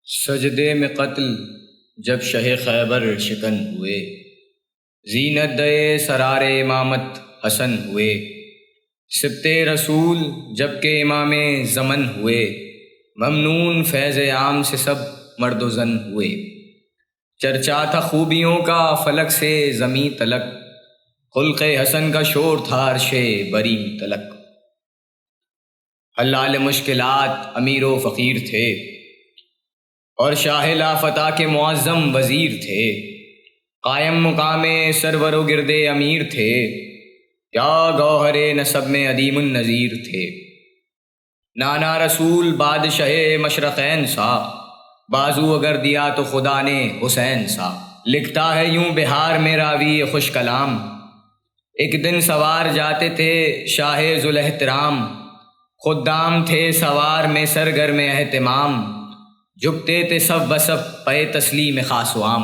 سجدے میں قتل جب شہ خیبر شکن ہوئے، زینت دے سرار امامت حسن ہوئے، سبط رسول جب کہ امام زمن ہوئے، ممنون فیض عام سے سب مرد و زن ہوئے۔ چرچا تھا خوبیوں کا فلک سے زمیں تلک، خلق حسن کا شور تھا عرش بری تلک۔ حلال مشکلات امیر و فقیر تھے، اور شاہ لافتہ کے معظم وزیر تھے۔ قائم مقام سرور و گرد امیر تھے، کیا گوہر نسب میں عدیم النظیر تھے۔ نانا رسول بادشاہ مشرقین سا، بازو اگر دیا تو خدا نے حسین سا۔ لکھتا ہے یوں بہار میں راوی خوش کلام، ایک دن سوار جاتے تھے شاہ ذوالاحترام، خدام تھے سوار میں سرگرم اہتمام، جھکتے تھے سب بسب پے تسلیم خاص و عام۔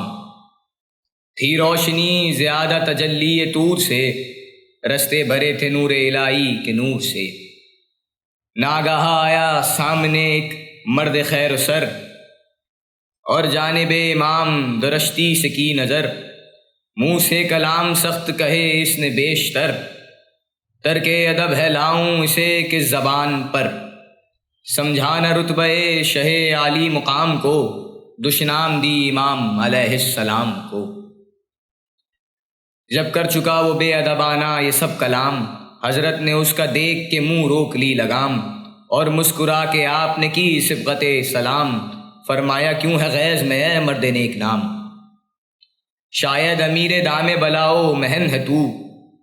تھی روشنی زیادہ تجلی طور سے، رستے بھرے تھے نور الہی کے نور سے۔ ناگاہ آیا سامنے ایک مرد خیر و سر، اور جانب امام درشتی سے کی نظر، منہ سے کلام سخت کہے اس نے بیشتر، ترک ادب ہے لاؤں اسے کس زبان پر۔ سمجھانا رتبہ شہ عالی مقام کو، دشنام دی امام علیہ السلام کو۔ جب کر چکا وہ بے ادبانہ یہ سب کلام، حضرت نے اس کا دیکھ کے منہ روک لی لگام، اور مسکرا کے آپ نے کی صبغت سلام، فرمایا کیوں ہے غیظ میں اے مرد نیک نام۔ شاید امیر دام بلاؤ مہن ہے تو،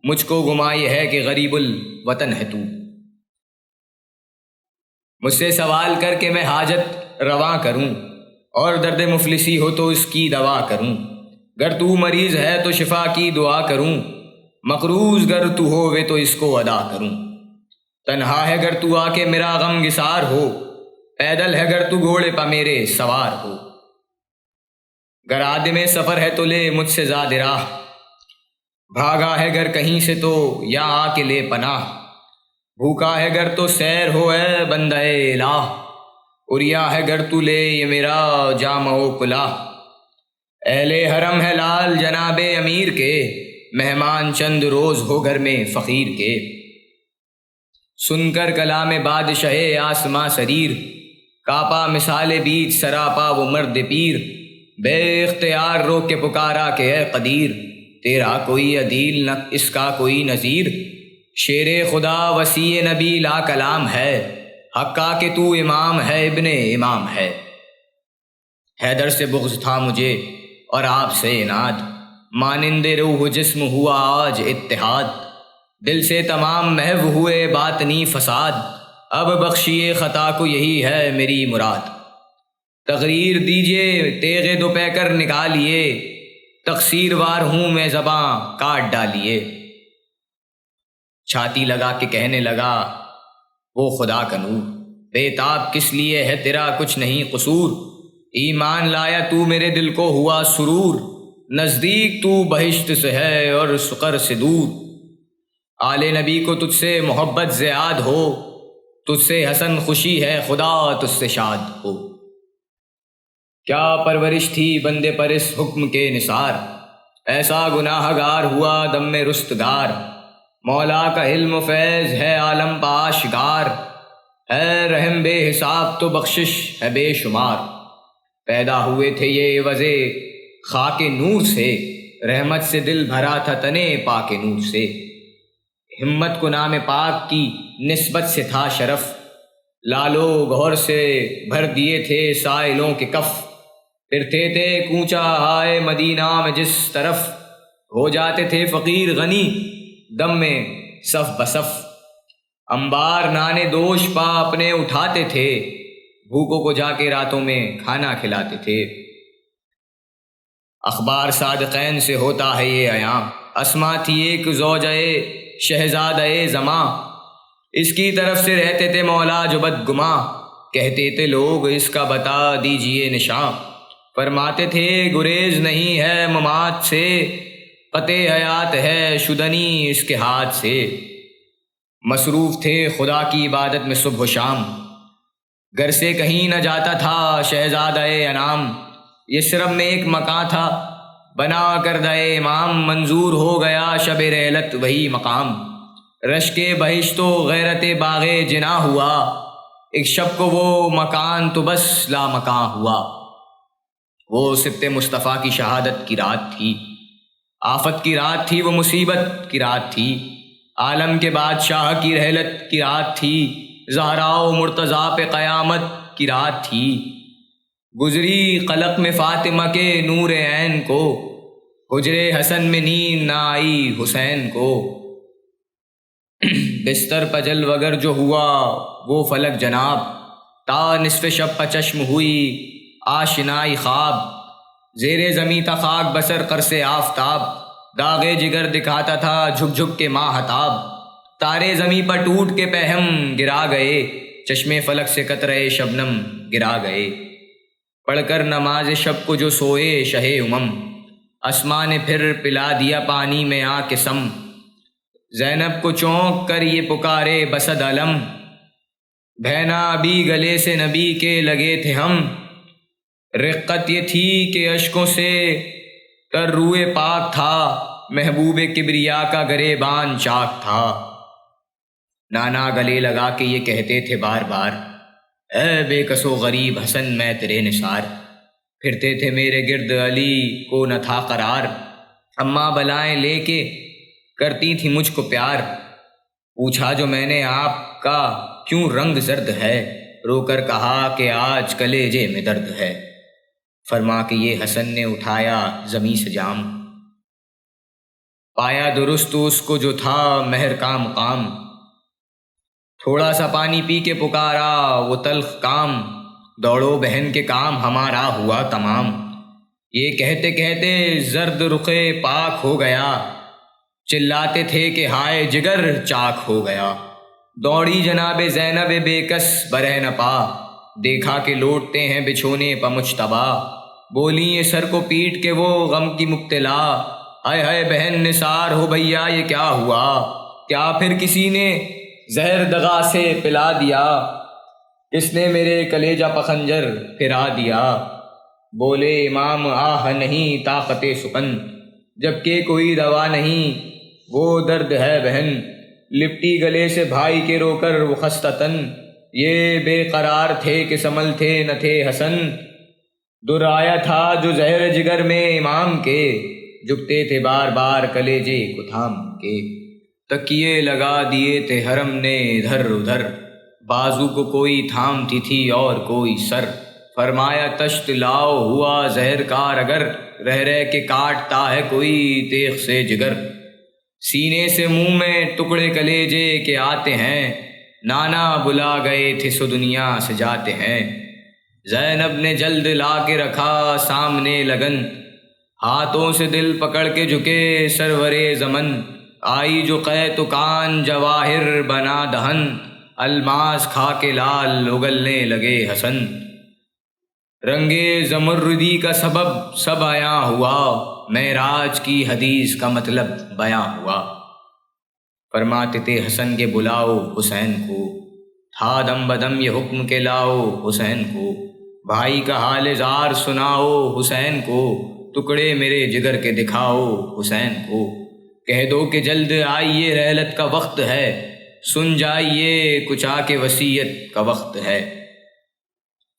مجھ کو گما یہ ہے کہ غریب الوطن ہے تو۔ مجھ سے سوال کر کے میں حاجت رواں کروں، اور درد مفلسی ہو تو اس کی دوا کروں۔ گر تو مریض ہے تو شفا کی دعا کروں، مقروض گر تو ہووے تو اس کو ادا کروں۔ تنہا ہے گر تو آ کے میرا غم گسار ہو، پیدل ہے گر تو گھوڑے پا میرے سوار ہو۔ گر آدم سفر ہے تو لے مجھ سے زاد راہ، بھاگا ہے گر کہیں سے تو یا آ کے لے پناہ۔ بھوکا ہے گر تو سیر ہو اے بندہ الہ، اوریا ہے گر تو لے یہ میرا جامہ و کلاه۔ اہل حرم ہے لال جناب امیر کے، مہمان چند روز ہو گھر میں فقیر کے۔ سن کر کلام بادشاہ آسماں سریر، کاپا مثال بیچ سراپا وہ مرد پیر۔ بے اختیار رو کے پکارا کہ اے قدیر، تیرا کوئی عدیل نہ اس کا کوئی نظیر۔ شیر خدا وسیع نبی لا کلام ہے، حقا کہ تو امام ہے ابن امام ہے۔ حیدر سے بغض تھا مجھے اور آپ سے عناد، مانند روح و جسم ہوا آج اتحاد۔ دل سے تمام محو ہوئے باطنی فساد، اب بخشیے خطا کو یہی ہے میری مراد۔ تقریر دیجئے تیغ دو پیکر نکالیے، تقصیر وار ہوں میں زباں کاٹ ڈالیے۔ چھاتی لگا کے کہنے لگا وہ خدا کا نور، بے تاب کس لیے ہے تیرا کچھ نہیں قصور۔ ایمان لایا تو میرے دل کو ہوا سرور، نزدیک تو بہشت سے ہے اور سقر سے دور۔ آل نبی کو تجھ سے محبت زیاد ہو، تجھ سے حسن خوشی ہے خدا تجھ سے شاد ہو۔ کیا پرورش تھی بندے پر اس حکم کے نثار، ایسا گناہ گار ہوا دم میں رستگار۔ مولا کا علم و فیض ہے عالم پا آشکار، ہے رحم بے حساب تو بخشش ہے بے شمار۔ پیدا ہوئے تھے یہ وضع خاک نور سے، رحمت سے دل بھرا تھا تنے پاک نور سے۔ ہمت کو نام پاک کی نسبت سے تھا شرف، لالو گہر سے بھر دیے تھے سائلوں کے کف۔ پھرتے تھے کوچا ہائے مدینہ میں جس طرف، ہو جاتے تھے فقیر غنی دم میں صف بصف۔ انبار نانے دوش پا اپنے اٹھاتے تھے، بھوکوں کو جا کے راتوں میں کھانا کھلاتے تھے۔ اخبار صادقین سے ہوتا ہے یہ عیاں، اسما تھی ایک زوجہ شہزادہ زماں، اس کی طرف سے رہتے تھے مولا جو بدگماں۔ کہتے تھے لوگ اس کا بتا دیجئے نشاں، فرماتے تھے گریز نہیں ہے ممات سے، قطع حیات ہے شدنی اس کے ہاتھ سے۔ مصروف تھے خدا کی عبادت میں صبح و شام، گھر سے کہیں نہ جاتا تھا شہزادہ انعام، یثرب میں ایک مکان تھا بنا کردہ امام، منظور ہو گیا شب رحلت وہی مقام، رشک بہشت و غیرت باغ جنا ہوا، ایک شب کو وہ مکان تو بس لا مکان ہوا۔ وہ سبت مصطفیٰ کی شہادت کی رات تھی، آفت کی رات تھی، وہ مصیبت کی رات تھی، عالم کے بادشاہ کی رحلت کی رات تھی، زہرا و مرتضیٰ پہ قیامت کی رات تھی، گزری قلق میں فاطمہ کے نور عین کو، حجرے حسن میں نیند نہ آئی حسین کو، بستر پجل وگر جو ہوا وہ فلک جناب، تا نصف شب پا چشم ہوئی آشنائی خواب، زیر زمیں تا خاک بسر قرص آفتاب، داغ جگر دکھاتا تھا جھک جھک کے ماہتاب، تارے زمیں پر ٹوٹ کے پہم گرا گئے، چشمے فلک سے قطرے شبنم گرا گئے، پڑھ کر نماز شب کو جو سوئے شہ امم، اسماں نے پھر پلا دیا پانی میں آ کے سم، زینب کو چونک کر یہ پکارے بسد علم، بہنا ابھی گلے سے نبی کے لگے تھے ہم، رقت یہ تھی کہ اشکوں سے تر روئے پاک تھا، محبوب کبریا کا گریبان چاک تھا، نانا گلے لگا کے یہ کہتے تھے بار بار، اے بے کس و غریب حسن میں تیرے نثار، پھرتے تھے میرے گرد علی کو نہ تھا قرار، اماں بلائیں لے کے کرتی تھی مجھ کو پیار، پوچھا جو میں نے آپ کا کیوں رنگ زرد ہے، رو کر کہا کہ آج کلیجے میں درد ہے، فرما کہ یہ حسن نے اٹھایا زمیں سے جام، پایا درست اس کو جو تھا مہر کا مقام، تھوڑا سا پانی پی کے پکارا وہ تلخ کام، دوڑو بہن کے کام ہمارا ہوا تمام، یہ کہتے کہتے زرد رخے پاک ہو گیا، چلاتے تھے کہ ہائے جگر چاک ہو گیا، دوڑی جناب زینب بے کس برہ نہ پا، دیکھا کہ لوٹتے ہیں بچھونے پا مجتبی، بولی یہ سر کو پیٹ کے وہ غم کی مبتلا، ہائے ہائے بہن نثار ہو بھیا یہ کیا ہوا، کیا پھر کسی نے زہر دغا سے پلا دیا، کس نے میرے کلیجہ پخنجر پھرا دیا، بولے امام آہ نہیں طاقت سکن، جبکہ کوئی دوا نہیں وہ درد ہے بہن، لپٹی گلے سے بھائی کے رو کر وہ خستہ تن، یہ بے قرار تھے کہ سنبھل تھے نہ تھے حسن، در آیا تھا جو زہر جگر میں امام کے، جھکتے تھے بار بار کلیجے کو تھام کے، تکیے لگا دیے تھے حرم نے ادھر ادھر، بازو کو کوئی تھامتی تھی اور کوئی سر، فرمایا تشت لاؤ ہوا زہر کار اگر، رہ رہ کے کاٹتا ہے کوئی تیغ سے جگر، سینے سے منہ میں ٹکڑے کلیجے کے آتے ہیں، نانا بلا گئے تھے سو دنیا سے جاتے ہیں، زینب نے جلد لا کے رکھا سامنے لگن، ہاتھوں سے دل پکڑ کے جھکے سرور زمن، آئی جو قے تو کان جواہر بنا دہن، الماس کھا کے لال اگلنے لگے حسن، رنگے زمردی کا سبب سب آیا ہوا، معراج کی حدیث کا مطلب بیاں ہوا، فرماتے تھے حسن کے بلاؤ حسین کو، تھا دم بدم یہ حکم کے لاؤ حسین کو، بھائی کا حال زار سناؤ حسین کو، ٹکڑے میرے جگر کے دکھاؤ حسین کو، کہہ دو کہ جلد آئیے رحلت کا وقت ہے، سن جائیے کچھ آ کے وصیت کا وقت ہے،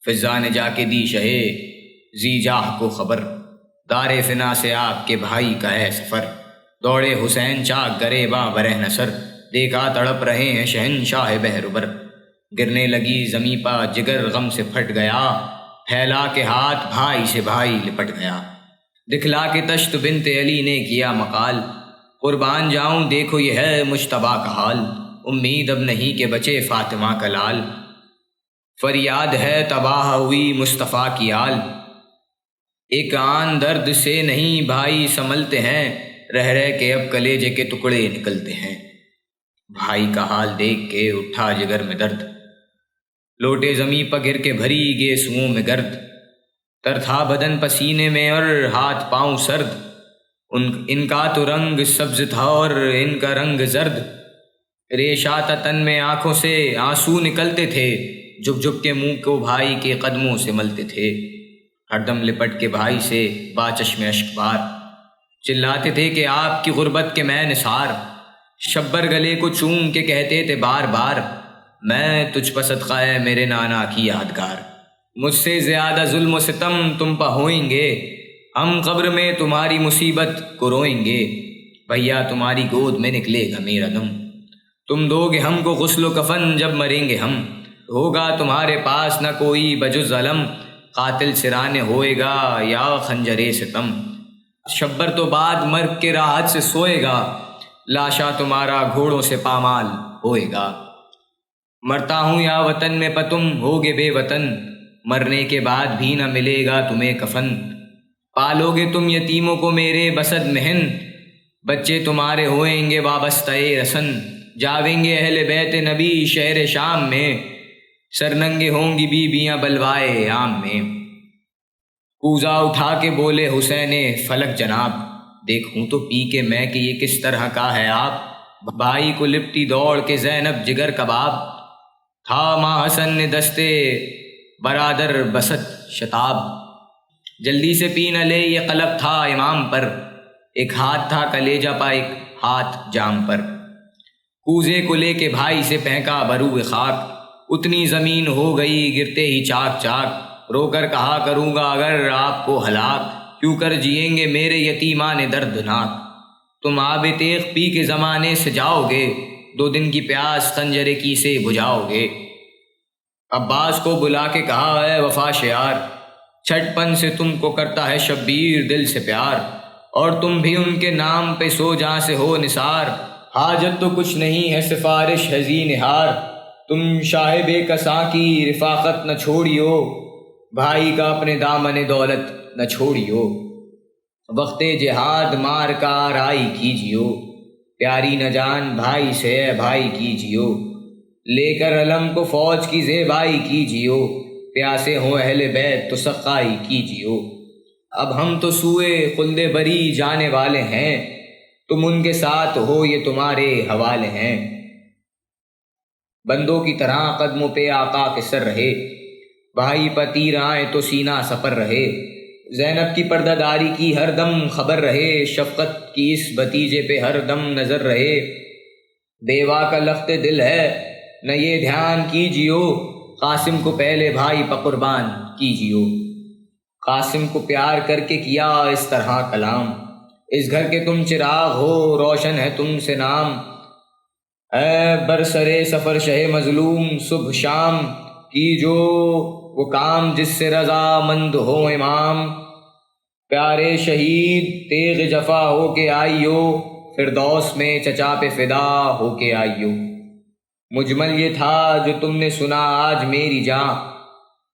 فضا نے جا کے دی شہے زی جاہ کو خبر، دار فنا سے آپ کے بھائی کا ہے سفر، دوڑے حسین چاک گریباں برہ نصر، دیکھا تڑپ رہے ہیں شہنشاہ بہربر، گرنے لگی زمیں پا جگر غم سے پھٹ گیا، پھیلا کے ہاتھ بھائی سے بھائی لپٹ گیا، دکھلا کے تشت بنت علی نے کیا مقال، قربان جاؤں دیکھو یہ ہے مجتبیٰ کا حال، امید اب نہیں کہ بچے فاطمہ کا لال، فریاد ہے تباہ ہوئی مصطفیٰ کی آل، ایک آن درد سے نہیں بھائی سنبھلتے ہیں، رہ رہ کے اب کلیجے کے ٹکڑے نکلتے ہیں، بھائی کا حال دیکھ کے اٹھا جگر میں درد، لوٹے زمیں پا گر کے بھری گیسوؤں میں گرد، تر تھا بدن پسینے میں اور ہاتھ پاؤں سرد، ان کا تو رنگ سبز تھا اور ان کا رنگ زرد، ریشہ تن میں آنکھوں سے آنسو نکلتے تھے، جھک جھک کے منہ کو بھائی کے قدموں سے ملتے تھے، ہر دم لپٹ کے بھائی سے باچشم اشک بار چلاتے تھے کہ آپ کی غربت کے میں نثار، شبر گلے کو چوم کے کہتے تھے بار بار، میں تجھ پر صدقہ ہے میرے نانا کی یادگار، مجھ سے زیادہ ظلم و ستم تم پہ ہوئیں گے، ہم قبر میں تمہاری مصیبت کو روئیں گے، بھیا تمہاری گود میں نکلے گا میرا دم، تم دو گے ہم کو غسل و کفن جب مریں گے ہم، ہوگا تمہارے پاس نہ کوئی بجز علم، قاتل سرانے ہوئے گا یا خنجرے ستم، شبر تو بعد مرگ کے راحت سے سوئے گا، لاشا تمہارا گھوڑوں سے پامال ہوئے گا، مرتا ہوں یا وطن میں پتم ہوگے بے وطن، مرنے کے بعد بھی نہ ملے گا تمہیں کفن، پالو گے تم یتیموں کو میرے بسد مہن، بچے تمہارے ہوئیں گے وابستہ رسن، جاویں گے اہل بیت نبی شہر شام میں، سرننگے ہوں گی بیویاں بلوائے عام میں، کوزہ اٹھا کے بولے حسین فلک جناب، دیکھوں تو پی کے میں کہ یہ کس طرح کا ہے آپ، بھائی کو لپٹی دوڑ کے زینب جگر کباب، تھا ماں حسن نے دستے برادر بسط شتاب، جلدی سے پی نہ لے یہ قلب تھا امام پر، ایک ہاتھ تھا کلیجہ پا ایک ہاتھ جام پر، کوزے کو لے کے بھائی سے پھینکا بروئے خاک، اتنی زمین ہو گئی گرتے ہی چاک چاک، رو کر کہا کروں گا اگر آپ کو ہلاک، کیوں کر جئیں گے میرے یتیمان دردناک، تم آب تیغ پی کے زمانے سے جاؤ گے، 2 دن کی پیاس خنجر کی سے بجھاؤ گے، عباس کو بلا کے کہا اے وفا شیار، چھٹ پن سے تم کو کرتا ہے شبیر دل سے پیار، اور تم بھی ان کے نام پہ سو جہاں سے ہو نثار، حاجت تو کچھ نہیں ہے سفارش ہے زینہار، تم شاہ بے کساں کی رفاقت نہ چھوڑیو، بھائی کا اپنے دامن دولت نہ چھوڑیو، وقت جہاد مار کا رائی کیجیو، پیاری نہ جان بھائی سے اے بھائی کیجیو، لے کر علم کو فوج کی زیبائی کیجیو، پیاسے ہوں اہل بیت تو سقائی کیجیو، اب ہم تو سوئے خلد بری جانے والے ہیں، تم ان کے ساتھ ہو یہ تمہارے حوالے ہیں، بندوں کی طرح قدموں پہ آقا کے سر رہے، بھائی پر تیر آئے تو سینہ سپر رہے، زینب کی پردہ داری کی ہر دم خبر رہے، شفقت کی اس بھتیجے پہ ہر دم نظر رہے، بیوہ کا لخت دل ہے نہ یہ دھیان کیجیو، قاسم کو پہلے بھائی پر قربان کیجیو، قاسم کو پیار کر کے کیا اس طرح کلام، اس گھر کے تم چراغ ہو روشن ہے تم سے نام، اے برسرے سفر شہ مظلوم صبح شام، کی جو وہ کام جس سے رضا مند ہو امام، پیارے شہید تیغ جفا ہو کے آئیو، فردوس میں چچا پہ فدا ہو کے آئیو، مجمل یہ تھا جو تم نے سنا آج میری جاں،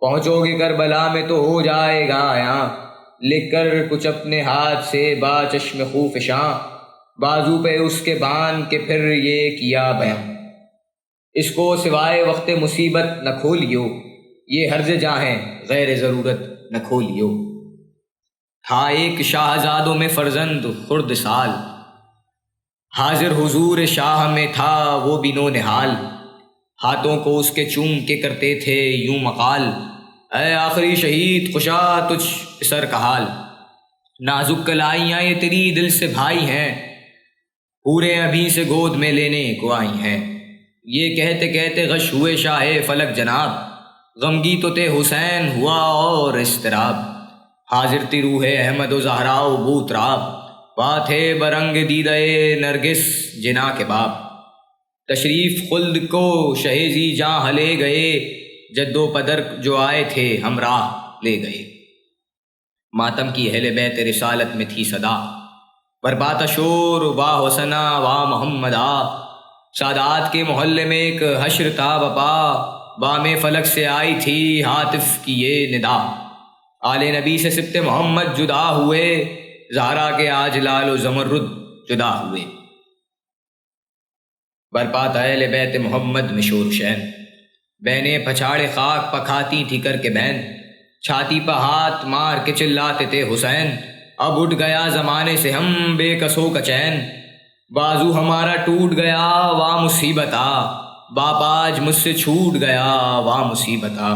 پہنچو گے کربلا میں تو ہو جائے گا یہاں، لکھ کر کچھ اپنے ہاتھ سے با چشم خوف شاں، بازو پہ اس کے باندھ کے پھر یہ کیا بیان، اس کو سوائے وقت مصیبت نہ کھولیو، یہ حرز جاہیں غیر ضرورت نہ کھولیو، تھا ایک شاہزادوں میں فرزند خرد سال، حاضر حضور شاہ میں تھا وہ بھی نو نہال، ہاتھوں کو اس کے چوم کے کرتے تھے یوں مقال، اے آخری شہید خوشا تجھ سر کا حال، نازک کلائیاں یہ تیری دل سے بھائی ہیں، پورے ابھی سے گود میں لینے کو آئی ہیں، یہ کہتے کہتے غش ہوئے شاہ فلک جناب، غمگی تو تے حسین ہوا اور اضطراب، حاضر تی روح احمد و زہراء بوتراب، بات ہے برنگ دیدہ نرگس جنا کے باپ، تشریف خلد کو شہیزی جاں ہلے گئے، جدو پدر جو آئے تھے ہمراہ لے گئے، ماتم کی اہل بیت رسالت میں تھی صدا، برباد شور واہ حسنا واہ محمدا، سادات کے محلے میں ایک حشر تھا بپا، بام فلک سے آئی تھی ہاتف کی یہ ندا، آل نبی سے سبت محمد جدا ہوئے، زہرا کے آج لال و زمرد جدا ہوئے، برپات اہل بیت محمد میں شور شین، بہنیں پچھاڑے خاک پکھاتی تھی کر کے بہن، چھاتی پہ ہاتھ مار کے چلاتے تھے حسین، اب اٹھ گیا زمانے سے ہم بے کسوں کا چین، بازو ہمارا ٹوٹ گیا وا مصیبت آ، باپ آج مجھ سے چھوٹ گیا واہ مصیبتا۔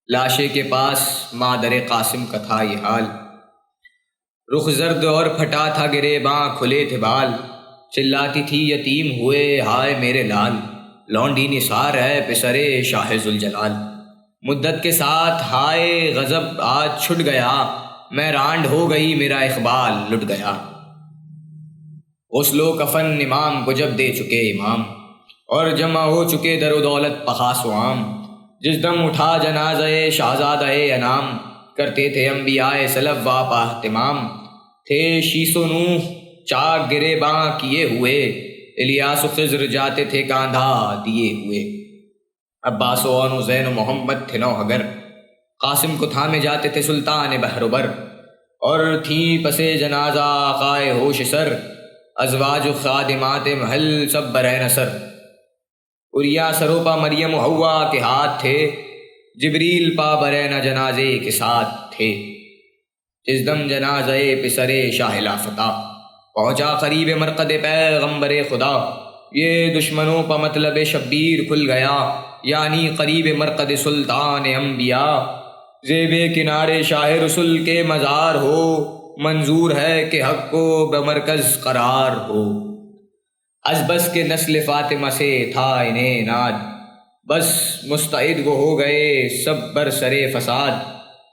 لاشے کے پاس مادر قاسم کا تھا یہ حال، رخ زرد اور پھٹا تھا گریباں کھلے تھے بال، چلاتی تھی یتیم ہوئے ہائے میرے لال، لونڈی نثار ہے پسرے شاہ ذوالجلال، مدت کے ساتھ ہائے غضب آج چھٹ گیا، میں رانڈ ہو گئی میرا اقبال لٹ گیا۔ غسل و کفن امام کو جب دے چکے امام، اور جمع ہو چکے در و دولت پخاس و عام، جس دم اٹھا جنازہ شہزادہ انام، کرتے تھے انبیاء سلف واپا اہتمام، تھے شیس و نوح چاک گرے باں کیے ہوئے، الیاس و خضر جاتے تھے کاندھا دیے ہوئے، عباس و عون و زین و محمد تھے نوحگر، قاسم کو تھامے جاتے تھے سلطان بحر و بر، اور تھیں پسے جنازہ آقائے ہوش سر، ازواج و خادمات محل سب برہ نصر، اریا سروپا مریم و حوا کے ہاتھ تھے، جبریل پا برہنہ جنازے کے ساتھ تھے، جس دم جنازے پسرے شاہ لافتہ، پہنچا قریب مرقد پیغمبر خدا، یہ دشمنوں پا مطلب شبیر کھل گیا، یعنی قریب مرقد سلطان انبیاء، زیب کنارے شاہ رسول کے مزار ہو، منظور ہے کہ حق کو بمرکز قرار ہو، از بس کے نسل فاطمہ سے تھا انہیں ناد، بس مستعد وہ ہو گئے سب بر سرے فساد،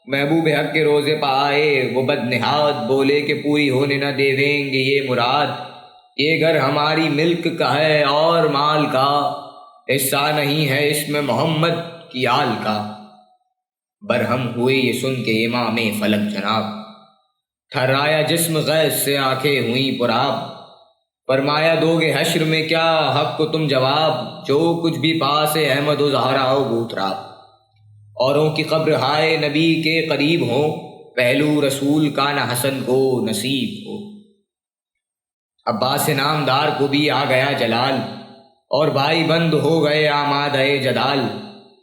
محبوب حق کے روزے پہ آئے وہ بد نہاد، بولے کہ پوری ہونے نہ دیویں گے یہ مراد، یہ گھر ہماری ملک کا ہے اور مال کا، حصہ نہیں ہے اس میں محمد کی آل کا۔ برہم ہوئے یہ سن کے امام فلک جناب، تھرایا جسم غیظ سے آنکھیں ہوئیں پرآب، فرمایا دو گے حشر میں کیا حق کو تم جواب، جو کچھ بھی پاس احمد و زہرا و بوتراب، اوروں کی قبر ہائے نبی کے قریب ہو، پہلو رسول کا نہ حسن کو نصیب ہو۔ عباس نامدار کو بھی آ گیا جلال، اور بھائی بند ہو گئے آمادہ جدال،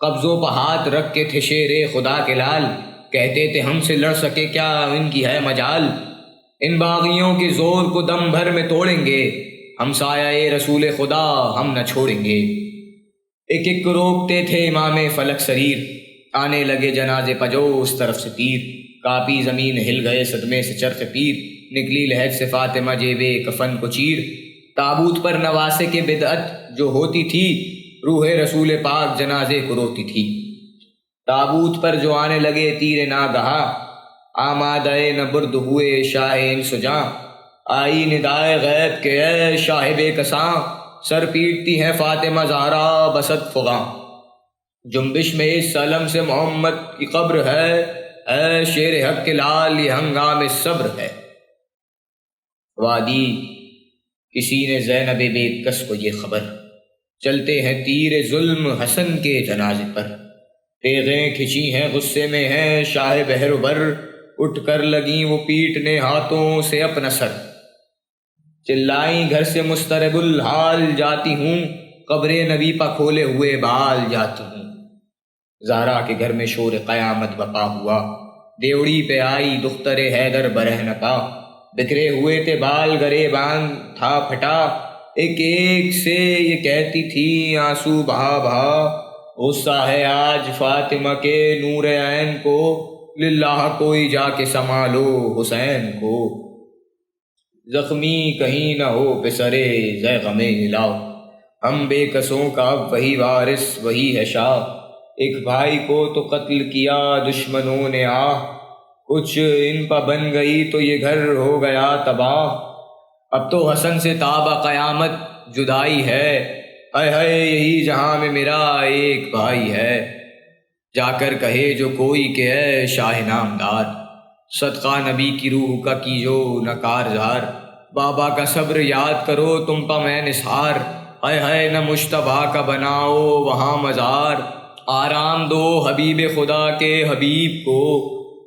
قبضوں پہ ہاتھ رکھ کے تھے شیر خدا کے لال، کہتے تھے ہم سے لڑ سکے کیا ان کی ہے مجال، ان باغیوں کے زور کو دم بھر میں توڑیں گے، ہم سایہ رسول خدا ہم نہ چھوڑیں گے۔ ایک ایک کو روکتے تھے امام فلک سریر، آنے لگے جنازے پجو اس طرف سے تیر، کاپی زمین ہل گئے صدمے سے چرخ پیر، نکلی لہج سے فاطمہ جیبے کفن کو چیر، تابوت پر نواسے کے بدعت جو ہوتی تھی، روح رسول پاک جنازے کو روتی تھی، تابوت پر جو آنے لگے تیر ناگہاں، آمادہ نبرد ہوئے شاہ انس جاں، آئی ندائے غیب کے اے شاہ بے کساں، سر پیٹتی ہے فاطمہ زہرا بسط فغاں، جنبش میں اس علم سے محمد کی قبر ہے، اے شیر حق کے لال یہ ہنگام صبر ہے۔ وادی کسی نے زینب بے کس کو یہ خبر، چلتے ہیں تیر ظلم حسن کے جنازے پر، تیغیں کھچی ہیں غصے میں ہیں شاہ بحر بر، اٹھ کر لگیں وہ پیٹنے ہاتھوں سے اپنا سر، چلائیں گھر سے مسترب الحال جاتی ہوں، قبر نبی پا کھولے ہوئے بال جاتی ہوں، زہرا کے گھر میں شور قیامت بپا ہوا، دیوڑی پہ آئی دختر حیدر برہنہ پا، بکھرے ہوئے تھے بال گریباں تھا پھٹا، ایک ایک سے یہ کہتی تھی آنسو بہا بہا، غصہ ہے آج فاطمہ کے نور عین کو، للہ کوئی جا کے سنبھالو حسین کو، زخمی کہیں نہ ہو پسرے زے غم ہلاؤ، ہم بے کسوں کا اب وہی وارث وہی ہے شاہ، ایک بھائی کو تو قتل کیا دشمنوں نے کچھ ان پا بن گئی تو یہ گھر ہو گیا تباہ، اب تو حسن سے تابہ قیامت جدائی ہے، اے ہے یہی جہاں میں میرا ایک بھائی ہے، جا کر کہے جو کوئی کہ اے شاہ نامدار، صدقہ نبی کی روح کا کیجو نہ کارزار، بابا کا صبر یاد کرو تم پا میں نثار، اے ہے نہ مشتبہ کا بناؤ وہاں مزار، آرام دو حبیب خدا کے حبیب کو،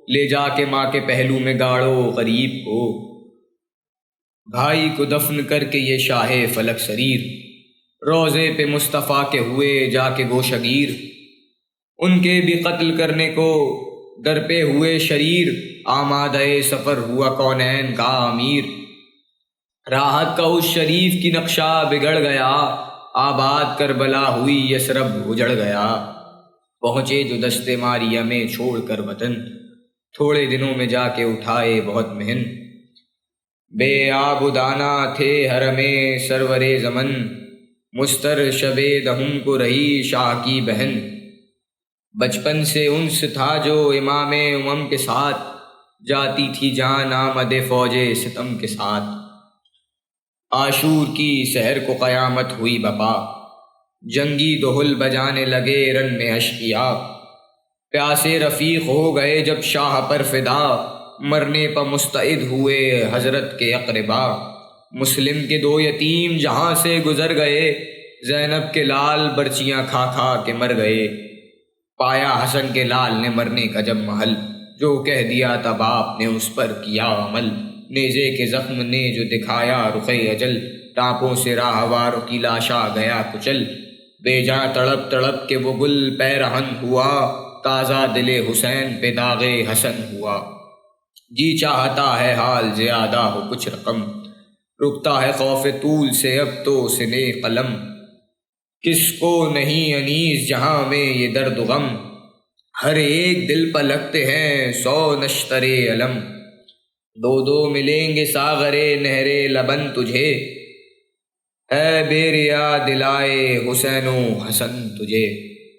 لے جا کے ماں کے پہلو میں گاڑو غریب کو۔ بھائی کو دفن کر کے یہ شاہ فلک سریر، روزے پہ مصطفیٰ کے ہوئے جا کے گوشگیر، ان کے بھی قتل کرنے کو در پہ ہوئے شریر، آمادہ سفر ہوا کونین کا امیر، راحت کا اس شریف کی نقشہ بگڑ گیا، آباد کربلا ہوئی یثرب اجڑ گیا، پہنچے جو دستے ماریہ میں چھوڑ کر وطن، تھوڑے دنوں میں جا کے اٹھائے بہت محن۔ بے آب و دانا تھے حرم سرور زمن، مستر شب دہم کو رہی شاہ کی بہن۔ بچپن سے انس تھا جو امام امم کے ساتھ، جاتی تھی جان آمد فوج ستم کے ساتھ۔ عاشور کی سحر کو قیامت ہوئی بپا، جنگی دہل بجانے لگے رن میں اشقیاء۔ پیاسے رفیق ہو گئے جب شاہ پر فدا، مرنے پر مستعد ہوئے حضرت کے اقربا۔ مسلم کے دو یتیم جہاں سے گزر گئے، زینب کے لال برچیاں کھا کھا کے مر گئے۔ پایا حسن کے لال نے مرنے کا جب محل، جو کہہ دیا تھا باپ نے اس پر کیا عمل۔ نیزے کے زخم نے جو دکھایا رخ اجل، ٹانپوں سے راہوار کی لاشا گیا کچل۔ بے جاں تڑپ تڑپ کے وہ گل پیرہن ہوا، تازہ دل حسین پہ داغ حسن ہوا۔ جی چاہتا ہے حال زیادہ ہو کچھ رقم، رکتا ہے خوف طول سے اب تو سنے قلم۔ کس کو نہیں انیس جہاں میں یہ درد و غم، ہر ایک دل پر لگتے ہیں 100 نشتر علم۔ دو دو ملیں گے ساغرے نہرے لبن تجھے، اے بے ریا دلائے حسین و حسن تجھے۔